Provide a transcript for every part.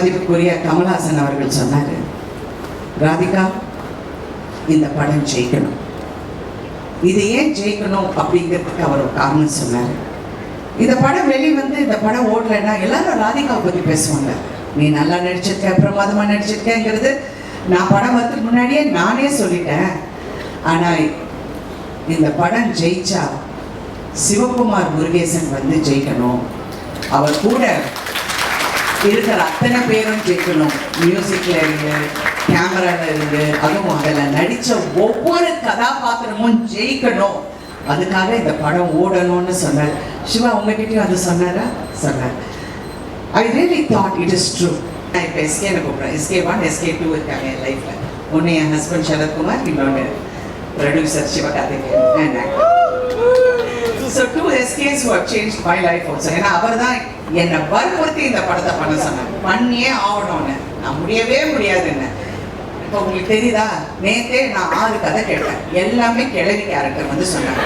மதிப்புக்குரிய கமல்ஹாசன் அவர்கள் சொன்னார், ராதிகா இந்த படம் ஜெயிக்கணும். இது ஏன் ஜெயிக்கணும் அப்படிங்கிறதுக்கு அவர் ஒரு காரணம் சொன்னார். இந்த படம் வெளிவந்து இந்த படம் ஓடலைன்னா எல்லாரும் ராதிகாவை பற்றி பேசுவாங்க. நீ நல்லா நடிச்சிருக்க, பிரமாதமாக நடிச்சிருக்கேங்கிறது நான் படம் வரதுக்கு முன்னாடியே நானே சொல்லிட்டேன். ஆனால் இந்த படம் ஜெயிச்சா சிவகுமார் முருகேசன் வந்து ஜெயிக்கணும், அவர் கூட இருக்கிற அத்தனை பேரும் ஜெயிக்கணும். மியூசிக்கில் இருந்து, கேமராவில் இருந்து, அதுவும் அதில் நடித்த ஒவ்வொரு கதாபாத்திரமும் ஜெயிக்கணும். அதுக்காக இந்த படம் ஓடணும்னு சொன்னார். சிவா உங்ககிட்டயும் அது சொன்னாரா? சொன்னார். I really thought it is true. நான் இப்போ எஸ்கேன்னு கூப்பிட்றேன். SK1 SK2 இருக்காங்க என் லைஃப்பில். ஒன்று என் ஹஸ்பண்ட் சரத்குமார், இன்னொன்று producer Sivakarthikeyan. So 2 SKs who have changed my life also. ஏன்னா அவர் தான் என்னை வற்புறுத்தி இந்த படத்தை பண்ண சொன்னார். பண்ணியே ஆகணும்னு. நான் முடியவே முடியாதுன்னு. இப்போ உங்களுக்கு தெரியுதா, நேற்றே நான் 6 கதை கேட்டேன். எல்லாமே கிழவி கேரக்டர் வந்து சொன்னாங்க.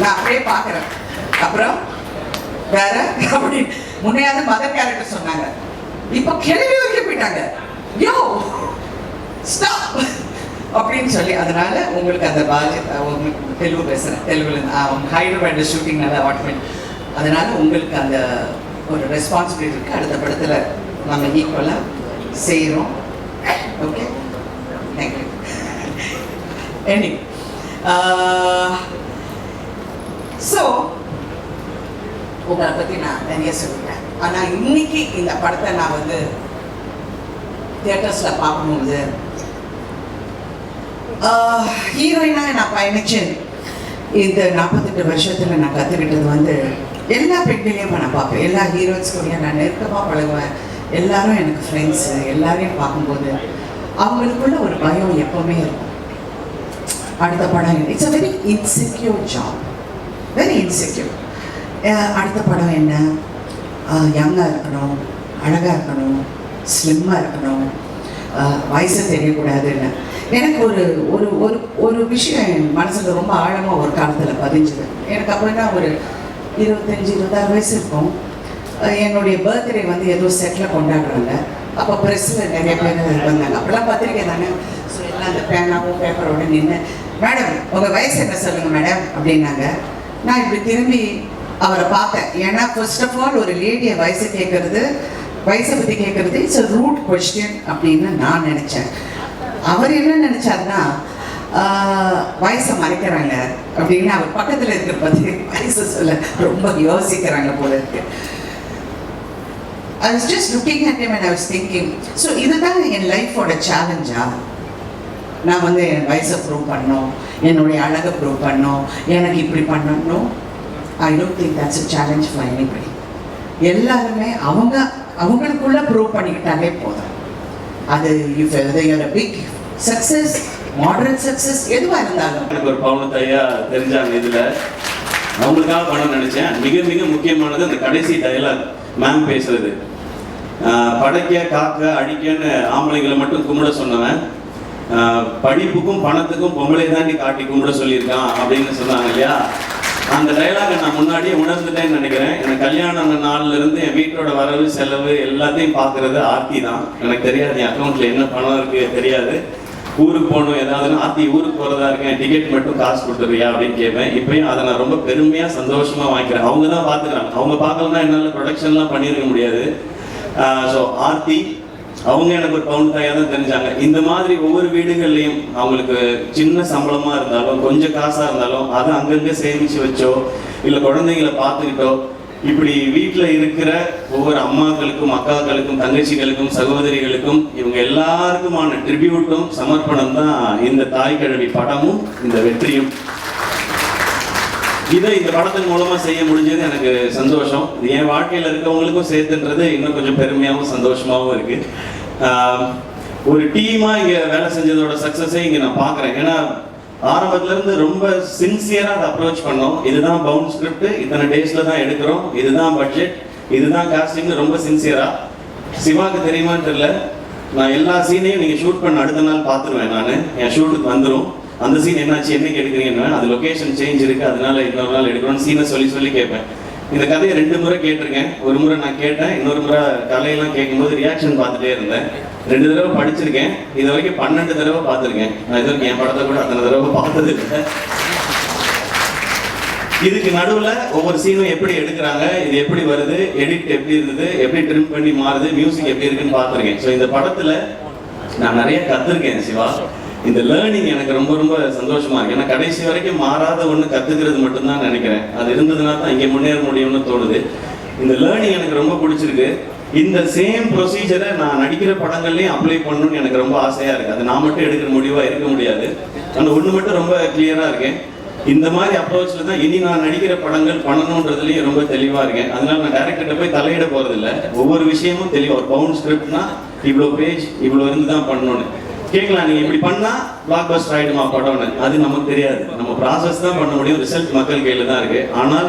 நான் அப்படியே பார்க்குறேன். அப்புறம் வேற அப்படி முன்னையாவது மதர் கேரக்டர் சொன்னாங்க. இப்போ கிழவி வரைக்கும் போயிட்டாங்க. யோ ஸ்டாப் அப்படின்னு சொல்லி. அதனால உங்களுக்கு அந்த தெலுங்கு பேசுகிறேன், தெலுங்குல ஹைதராபாத் ஷூட்டிங் நல்லா அவாட்மெண்ட். அதனால உங்களுக்கு அந்த ஒரு ரெஸ்பான்சிபிலிட்டி இருக்குது. அடுத்த படத்தில் நம்ம ஈக்குவலாக செய்கிறோம். Okay, thank you. Anyway, so உங்களை பற்றி நான் நிறைய சொல்லிட்டேன். ஆனால் இன்னைக்கு இந்த படத்தை நான் வந்து தியேட்டர்ஸில் பார்க்கும்போது ஹீரோயினாக நான் பயணிச்சேன். இந்த 48 வருஷத்தில் நான் கற்றுக்கிட்டது வந்து எல்லா பெண்களையும் நான் பார்ப்பேன். எல்லா ஹீரோயின்ஸ்களையும் நான் நெருக்கமாக பழகுவேன். எல்லாரும் எனக்கு ஃப்ரெண்ட்ஸு. எல்லாரையும் பார்க்கும்போது அவங்களுக்குள்ள ஒரு பயம் எப்போவுமே இருக்கும். அடுத்த படம் it's a very insecure job, very insecure. அடுத்த படம் என்ன, யங்காக இருக்கணும், அழகாக இருக்கணும், ஸ்லிம்மாக இருக்கணும், வயசு தெரியக்கூடாதுன்னு. எனக்கு ஒரு ஒரு ஒரு ஒரு விஷயம் என் மனசில் ரொம்ப ஆழமாக ஒரு காலத்தில் பதிஞ்சுது. எனக்கு அப்போ என்ன ஒரு 25-26 வயசு இருக்கும். என்னுடைய பர்த்டே வந்து ஏதோ செட்டில் கொண்டாடுறாங்க. அப்போ ப்ரெஸ்ஸில் நிறைய பேர் வந்தாங்க. அப்போல்லாம் பத்திரிக்கை தானே. ஸோ எல்லாம் அந்த பேனாவும் பேப்பரோட நின்று, மேடம் உங்கள் வயசு என்ன சொல்லுங்கள் மேடம் அப்படின்னாங்க. நான் இப்படி திரும்பி அவரை பார்த்தேன். ஏன்னா ஃபர்ஸ்ட் ஆஃப் ஆல் ஒரு லேடியை வயசை பற்றி கேட்குறது இட்ஸ் அ ரூட் கொஸ்டின் அப்படின்னு நான் நினச்சேன். அவர் என்ன நினச்சாருன்னா, வயசை மறைக்கிறாங்க அப்படின்னு அவர் பக்கத்தில் இருக்கிற பற்றி வயசை சொல்ல ரொம்ப யோசிக்கிறாங்க போல இருக்கு. I was just looking at him and I was thinking, so இதுதான் என் லைஃபோட சேலஞ்சா? நான் வந்து என் வயசை ப்ரூவ் பண்ணணும், என்னுடைய அழகை ப்ரூவ் பண்ணணும், எனக்கு இப்படி பண்ணணும். I don't think that's a challenge for anybody. எல்லாருமே அவங்களுக்குள்ள ப்ரூவ் பண்ணிக்கிட்டாலே போதும். அது if you're a big success, moderate success, எதுவாக இருந்தாலும். எனக்கு ஒரு பவுனத்தையா தெரிஞ்சாங்க. இதில் அவங்களுக்காக பண்ண நினச்சேன். மிக மிக முக்கியமானது அந்த கடைசி டயலாக் மேம் பேசுறது. படைக்க காக்க அடிக்கன்னு ஆம்பளைங்களை மட்டும் கும்பிட சொன்னவன், படிப்புக்கும் பணத்துக்கும் பொம்பளை தாண்டி காட்டி கும்பிட சொல்லியிருக்கான் அப்படின்னு சொன்னாங்க இல்லையா? அந்த டைலாகை நான் முன்னாடியே உணர்ந்துட்டேன்னு நினைக்கிறேன். எனக்கு கல்யாணம் நாள்ல இருந்து என் வீட்டோட வரவு செலவு எல்லாத்தையும் பார்க்கறது ஆர்த்தி தான். எனக்கு தெரியாது என் அக்கௌண்ட்ல என்ன பணம் இருக்கு தெரியாது. ஊருக்கு போகணும் ஏதாவதுன்னா, ஆர்த்தி ஊருக்கு போகிறதா இருக்கேன், டிக்கெட் மட்டும் காசு கொடுத்துருவியா அப்படின்னு கேட்பேன். இப்பயும் அதை நான் ரொம்ப பெருமையாக சந்தோஷமாக வாங்கிக்கிறேன். அவங்க தான் பார்த்துக்கிறாங்க. அவங்க பார்க்கலன்னா என்னால் ப்ரொடக்ஷன்லாம் பண்ணியிருக்க முடியாது. ஸோ ஆர்த்தி அவங்க எனக்கு ஒரு பவுன் தாயாக தான் தெரிஞ்சாங்க. இந்த மாதிரி ஒவ்வொரு வீடுகள்லையும் அவங்களுக்கு சின்ன சம்பளமாக இருந்தாலும் கொஞ்சம் காசாக இருந்தாலும் அதை அங்கங்கே சேமித்து வச்சோ இல்லை குழந்தைங்களை பார்த்துக்கிட்டோ இப்படி வீட்டில் இருக்கிற ஒவ்வொரு அம்மாக்களுக்கும் அக்காக்களுக்கும் தங்கச்சிகளுக்கும் சகோதரிகளுக்கும் இவங்க எல்லாருக்குமான ட்ரிபியூட்டும் சமர்ப்பணம் தான் இந்த தாய் கிழவி படமும் இந்த வெற்றியும். இதை இந்த படத்தின் மூலமா செய்ய முடிஞ்சது எனக்கு சந்தோஷம். என் வாழ்க்கையில் இருக்கவங்களுக்கும் சேர்த்துன்றது இன்னும் கொஞ்சம் பெருமையாகவும் சந்தோஷமாகவும் இருக்கு. ஒரு டீமா இங்க வேலை செஞ்சதோட சக்சஸை இங்க நான் பார்க்குறேன். ஏன்னா ஆரம்பத்துல இருந்து ரொம்ப சின்சியரா அதை அப்ரோச் பண்ணோம். இதுதான் பவுண்ட் ஸ்கிரிப்ட், இத்தனை டேஸ்ல தான் எடுக்கிறோம், இதுதான் பட்ஜெட், இதுதான் காஸ்டிங், ரொம்ப சின்சியரா. சிவாக்கு தெரியுமான்னு தெரியல, நான் எல்லா சீனையும் நீங்க ஷூட் பண்ண அடுத்த நாள் பார்த்துருவேன். நான் என் ஷூட்டுக்கு வந்துடும், அந்த சீன் என்னாச்சு என்னைக்கு எடுக்கிறீங்கன்னு, அது லொகேஷன் சேஞ்ச் இருக்கு அதனால இன்னொரு நாள் எடுக்கணும்னு சீனை சொல்லி கேட்பேன். இந்த கதையை 2 முறை கேட்டிருக்கேன். ஒரு முறை நான் கேட்டேன், இன்னொரு முறை கலையெல்லாம் கேட்கும்போது ரியாக்ஷன் பார்த்துட்டே இருந்தேன். 2 தடவை படிச்சிருக்கேன். இது வரைக்கும் 12 தடவை பார்த்துருக்கேன். நான் இது வரைக்கும் என் படத்தை கூட அத்தனை தடவை பார்த்தது இல்லை. இதுக்கு நடுவில் ஒவ்வொரு சீனும் எப்படி எடுக்கிறாங்க, இது எப்படி வருது, எடிட் எப்படி இருந்தது, எப்படி ட்ரிம் பண்ணி மாறுது, மியூசிக் எப்படி இருக்குன்னு பார்த்துருக்கேன். ஸோ இந்த படத்தில் நான் நிறைய கற்றுருக்கேன் சிவா. இந்த லேர்னிங் எனக்கு ரொம்ப ரொம்ப சந்தோஷமா இருக்கு. ஏன்னா கடைசி வரைக்கும் மாறாத ஒன்று கற்றுக்கிறது மட்டும்தான் நினைக்கிறேன். அது இருந்ததுன்னா தான் இங்கே முன்னேற முடியும்னு தோணுது. இந்த லேர்னிங் எனக்கு ரொம்ப பிடிச்சிருக்கு. இந்த சேம் ப்ரொசீஜரை நான் நடிக்கிற படங்கள்லையும் அப்ளை பண்ணணும்னு எனக்கு ரொம்ப ஆசையாக இருக்குது. அது நான் மட்டும் எடுக்கிற முடிவாக இருக்க முடியாது. ஆனால் ஒன்று மட்டும் ரொம்ப கிளியராக இருக்கேன், இந்த மாதிரி அப்ரோச்சில் தான் இனி நான் நடிக்கிற படங்கள் பண்ணணுன்றதுலேயும் ரொம்ப தெளிவாக இருக்கேன். அதனால நான் டேரக்டர்கிட்ட போய் தலையிட போகிறதில்ல. ஒவ்வொரு விஷயமும் தெளிவாக ஒரு பவுண்ட் ஸ்கிரிப்ட்னா இவ்வளோ பேஜ் இவ்வளோ இருந்து தான் பண்ணணும்னு கேட்கலாம். நீங்கள் இப்படி பண்ணால் பிளாக் பஸ்டர் ஆகிடுமா படம்னு, அது நமக்கு தெரியாது. நம்ம ப்ராசஸ் தான் பண்ண முடியும், ரிசல்ட் மக்கள் கையில் தான் இருக்குது. ஆனால்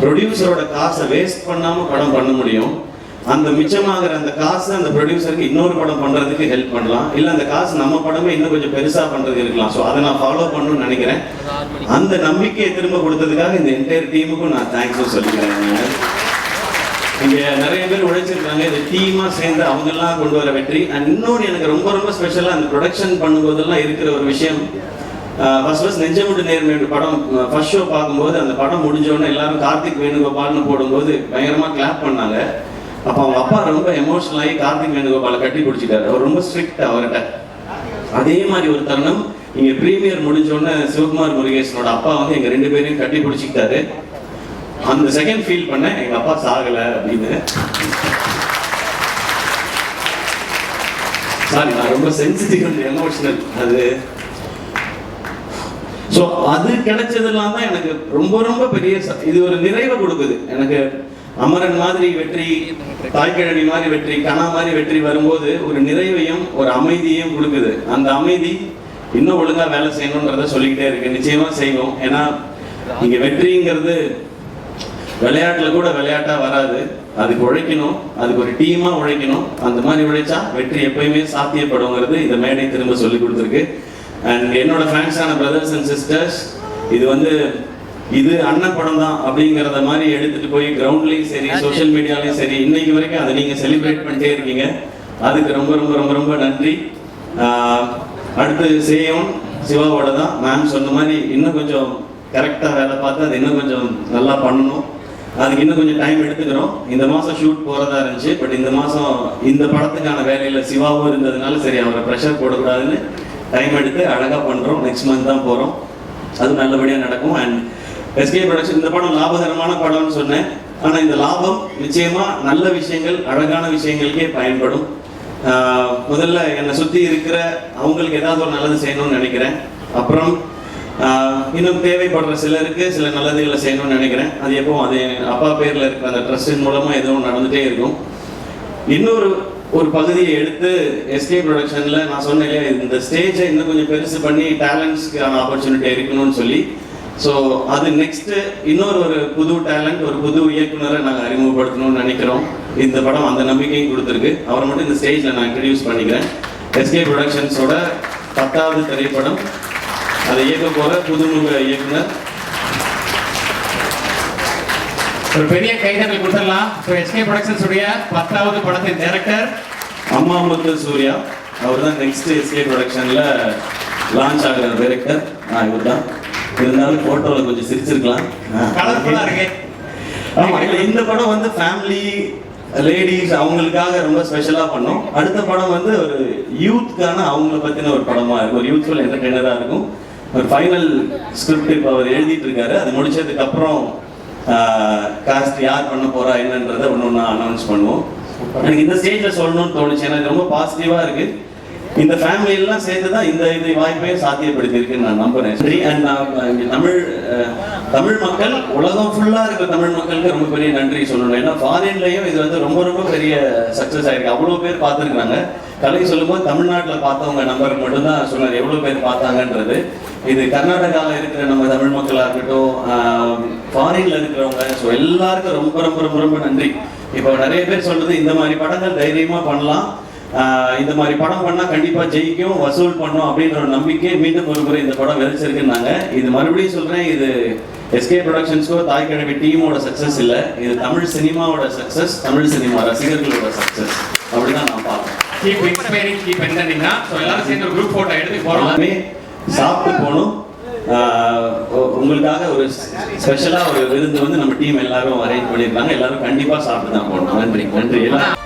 ப்ரொடியூசரோட காசை வேஸ்ட் பண்ணாமல் படம் பண்ண முடியும். அந்த மிச்சமாகிற அந்த காசு அந்த ப்ரொடியூசருக்கு இன்னொரு படம் பண்ணுறதுக்கு ஹெல்ப் பண்ணலாம். இல்லை அந்த காசு நம்ம படமே இன்னும் கொஞ்சம் பெருசாக பண்ணுறதுக்கு இருக்கலாம். ஸோ அதை நான் ஃபாலோ பண்ணணும்னு நினைக்கிறேன். அந்த நம்பிக்கையை திரும்ப கொடுத்ததுக்காக இந்த என்டையர் டீமுக்கும் நான் தேங்க்ஸும் சொல்லிக்கிறேன். இங்கே நிறைய பேர் உழைச்சிருக்காங்க. இந்த டீமாக சேர்ந்து அவங்கெல்லாம் கொண்டு வர வெற்றி. அண்ட் இன்னொன்று எனக்கு ரொம்ப ரொம்ப ஸ்பெஷலாக அந்த ப்ரொடக்ஷன் பண்ணும்போதெல்லாம் இருக்கிற ஒரு விஷயம், ஃபர்ஸ்ட் நெஞ்சமுண்டு நேர்மை படம் ஃபர்ஸ்ட் ஷோ பார்க்கும்போது அந்த படம் முடிஞ்சோடனே எல்லாரும் கார்த்திக் வேணுகோபால்னு போடும்போது பயங்கரமாக கிளாப் பண்ணாங்க. அப்போ அவங்க அப்பா ரொம்ப எமோஷனல் ஆகி கார்த்திக் வேணுகோபாலை கட்டி பிடிச்சிட்டாரு. அவர் ரொம்ப ஸ்ட்ரிக்ட் அவர்கிட்ட. அதே மாதிரி ஒரு தருணம் இங்கே ப்ரீமியர் முடிஞ்சோடனே சிவகுமார் முருகேசனோட அப்பா வந்து எங்கள் 2 பேரையும் கட்டி பிடிச்சிக்கிட்டாரு. அந்த செகண்ட் ஃபீல் பண்ண எங்க அப்பா சாகலை அப்படின்னு. சாரி, நான் ரொம்ப சென்சிட்டிவ் அண்ட் எமோஷனல். அது ஸோ அது கிடைச்சதெல்லாம் தான் எனக்கு ரொம்ப ரொம்ப பெரிய இது ஒரு நிறைவை கொடுக்குது. எனக்கு அமரன் மாதிரி வெற்றி, தாய்க்கிழவி மாதிரி வெற்றி, கனா மாதிரி வெற்றி வரும்போது ஒரு நிறைவையும் ஒரு அமைதியையும் கொடுக்குது. அந்த அமைதி இன்னும் ஒழுங்கா வேலை செய்யணுன்றத சொல்லிக்கிட்டே இருக்கு. நிச்சயமா செய்வோம். ஏன்னா இங்க வெற்றிங்கிறது விளையாட்டுல கூட விளையாட்டா வராது. அதுக்கு உழைக்கணும், அதுக்கு ஒரு டீமா உழைக்கணும். அந்த மாதிரி உழைச்சா வெற்றி எப்பயுமே சாத்தியப்படுங்கிறது இந்த மேடை திரும்ப சொல்லி கொடுத்துருக்கு. அண்ட் என்னோட ஃபேன்ஸான பிரதர்ஸ் அண்ட் சிஸ்டர்ஸ், இது அண்ணன் படம் தான் அப்படிங்கிறத மாதிரி எடுத்துட்டு போய் கிரவுண்ட்லையும் சரி சோஷியல் மீடியாலையும் சரி இன்னைக்கு வரைக்கும் அதை நீங்க செலிப்ரேட் பண்ணிட்டே இருக்கீங்க. அதுக்கு ரொம்ப ரொம்ப ரொம்ப ரொம்ப நன்றி. அடுத்து சேயம் சிவாவோட தான். மேம் சொன்ன மாதிரி இன்னும் கொஞ்சம் கரெக்டாக வேலை பார்த்து அது இன்னும் கொஞ்சம் நல்லா பண்ணணும். அதுக்கு இன்னும் கொஞ்சம் டைம் எடுத்துக்கிறோம். இந்த மாதம் ஷூட் போகிறதா இருந்துச்சு. பட் இந்த மாதம் இந்த படத்துக்கான வேலையில் சிவாவும் இருந்ததுனால சரி அவரை ப்ரெஷர் போடக்கூடாதுன்னு டைம் எடுத்து அழகாக பண்ணுறோம். நெக்ஸ்ட் மந்த் தான் போகிறோம். அது நல்லபடியாக நடக்கும். அண்ட் எஸ்கே ப்ரொடக்ஷன் இந்த படம் லாபகரமான படம்னு சொன்னேன். ஆனால் இந்த லாபம் நிச்சயமாக நல்ல விஷயங்கள், அழகான விஷயங்களுக்கே பயன்படும். முதல்ல என்னை சுற்றி இருக்கிற அவங்களுக்கு ஏதாவது ஒரு நல்லது செய்யணும்னு நினைக்கிறேன். அப்புறம் இன்னும் தேவைப்படுற சிலருக்கு சில நல்லதுகளை செய்யணும்னு நினைக்கிறேன். அது எப்பவும் அது அப்பா பேரில் இருக்கிற அந்த ட்ரஸ்டின் மூலமாக எதுவும் நடந்துகிட்டே இருக்கும். ஒரு பகுதியை எடுத்து எஸ்கே ப்ரொடக்ஷனில் நான் சொன்னேன் இல்லையா, இந்த ஸ்டேஜை இன்னும் கொஞ்சம் பெருசு பண்ணி டேலண்ட்ஸ்க்கான ஆப்பர்ச்சுனிட்டி இருக்கணும்னு சொல்லி. ஸோ அது நெக்ஸ்ட்டு ஒரு புது டேலண்ட், ஒரு புது இயக்குனரை நாங்கள் அறிமுகப்படுத்தணும்னு நினைக்கிறோம். இந்த படம் அந்த நம்பிக்கையும் கொடுத்துருக்கு. அவரை மட்டும் இந்த ஸ்டேஜில் நான் இன்ட்ரடியூஸ் பண்ணிக்கிறேன். எஸ்கே ப்ரொடக்ஷன்ஸோட 10வது திரைப்படம், அதை இயக்க போகிற புதுமுக இயக்குனர். ஒரு பெரிய கைதட்டல் கொடுத்துடலாம். ஸோ எஸ்கே ப்ரொடக்ஷன்ஸ் உடைய 10வது படத்தின் டைரக்டர் அம்மாமுத்து சூர்யா. அவர் தான் நெக்ஸ்ட் எஸ்கே ப்ரொடக்ஷனில் லான்ச் ஆகிற டைரக்டர். இவர் தான். இருந்தாலும் ஃபோட்டோவில் கொஞ்சம் சிரிச்சிருக்கலாம். கலர்ஃபுல்லாக இருக்கு. ஆமாம், இல்லை இந்த படம் ஃபேமிலி லேடிஸ் அவங்களுக்காக ரொம்ப ஸ்பெஷலாக பண்ணோம். அடுத்த படம் ஒரு யூத்துக்கான அவங்கள பற்றின ஒரு படமாக இருக்கும். ஒரு யூத்ஃபுல் என்டர்டெய்னராக இருக்கும். ஒரு ஃபைனல் ஸ்கிரிப்ட் இப்போ அவர் எழுதிட்டு இருக்காரு. அது முடிச்சதுக்கு அப்புறம் காஸ்ட் யார் பண்ண போறா என்னன்றதை ஒன்று அனௌன்ஸ் பண்ணுவோம். எனக்கு இந்த ஸ்டேஜில் சொல்லணும்னு தோணுச்சு. எனக்கு ரொம்ப பாசிட்டிவாக இருக்கு. இந்த ஃபேமிலி எல்லாம் சேர்த்து தான் இந்த வாய்ப்பையும் சாத்தியப்படுத்தியிருக்குன்னு நான் நம்புறேன். அண்ட் நான் தமிழ் மக்கள், உலகம் ஃபுல்லாக இருக்கிற தமிழ் மக்களுக்கு ரொம்ப பெரிய நன்றி சொல்லணும். ஏன்னா ஃபாரின்லையும் இது ரொம்ப ரொம்ப பெரிய சக்ஸஸ் ஆயிருக்கு. அவ்வளோ பேர் பார்த்துருக்குறாங்க. கலை சொல்லும்போது தமிழ்நாட்டில் பார்த்தவங்க நம்பர் மட்டும்தான் சொன்னார் எவ்வளோ பேர் பார்த்தாங்கன்றது. இது கர்நாடகாவில் இருக்கிற நம்ம தமிழ் மக்களாக இருக்கட்டும், ஃபாரின்ல இருக்கிறவங்க, ஸோ எல்லாருக்கும் ரொம்ப ரொம்ப ரொம்ப ரொம்ப நன்றி. இப்போ நிறைய பேர் சொல்றது இந்த மாதிரி படங்கள் தைரியமாக பண்ணலாம், இந்த மாதிரி படம் பண்ணால் கண்டிப்பாக ஜெயிக்கும், வசூல் பண்ணும் அப்படின்ற ஒரு நம்பிக்கை மீண்டும் ஒரு முறை இந்த படம் விதைச்சிருக்குன்னாங்க. இது மறுபடியும் சொல்கிறேன், இது எஸ்கே ப்ரொடக்ஷன்ஸ்க்கோ தாய் கிழவி டீமோட சக்ஸஸ் இல்லை, இது தமிழ் சினிமாவோட சக்ஸஸ், தமிழ் சினிமா ரசிகர்களோட சக்ஸஸ். அப்படிதான் நான் பார்ப்பேன். Keep inspiring, keep entertaining. So எல்லாரும் சேர்ந்து ஒரு குரூப் ஃபோட்டோ எடுத்து போகிறோம். எல்லாமே சாப்பிட்டு போகணும். உங்களுக்காக ஒரு ஸ்பெஷலாக ஒரு விருந்து வந்து நம்ம டீம் எல்லாரும் அரேஞ்ச் பண்ணியிருக்காங்க. எல்லாரும் கண்டிப்பாக சாப்பிட்டு தான் போகணும். நன்றி நன்றி எல்லாம்.